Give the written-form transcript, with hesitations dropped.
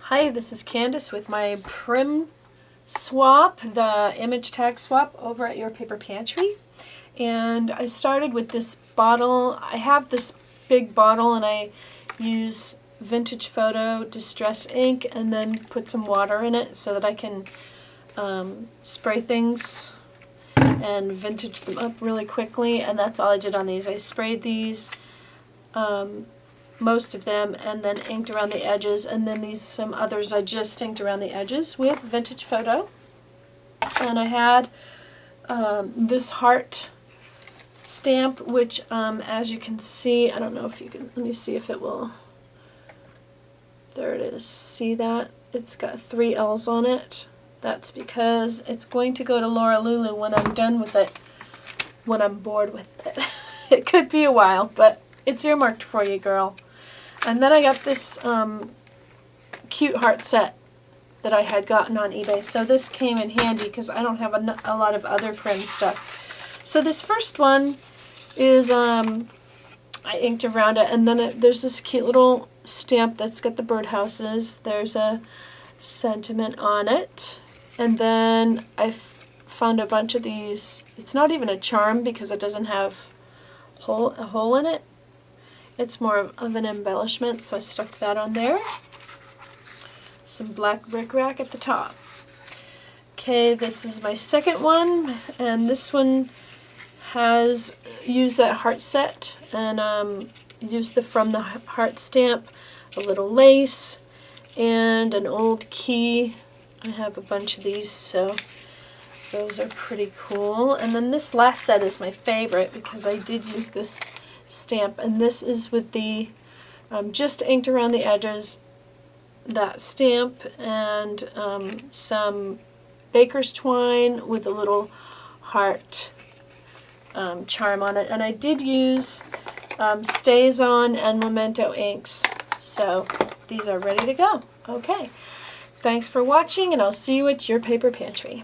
Hi, this is Candace with my PRIM swap, the image tag swap over at your Paper Pantry. And I started with this bottle. I have this big bottle and I use vintage photo distress ink and then put some water in it so that I can spray things and vintage them up really quickly. And that's all I did on these. I sprayed these, most of them, and then inked around the edges, and then some others I just inked around the edges with vintage photo. And I had this heart stamp, which as you can see, I don't know if you can, let me see if it will, there it is, see that? It's got 3 L's on it. That's because it's going to go to Laura Lulu when I'm done with it, when I'm bored with it. It could be a while, but it's earmarked for you, girl. And then I got this cute heart set that I had gotten on eBay. So this came in handy because I don't have a lot of other PRIM stuff. So this first one is, I inked around it, and then there's this cute little stamp that's got the birdhouses. There's a sentiment on it. And then I found a bunch of these. It's not even a charm because it doesn't have a hole in it. It's more of an embellishment, so I stuck that on there. Some black bric-a-brac at the top. Okay, this is my second one, and this one has used that heart set and used from the heart stamp, a little lace, and an old key. I have a bunch of these, so those are pretty cool. And then this last set is my favorite because I did use this stamp, and this is with the just inked around the edges, that stamp, and some baker's twine with a little heart charm on it. And I did use StazOn and Memento inks, so these are ready to go. Okay, thanks for watching, and I'll see you at your Paper Pantry.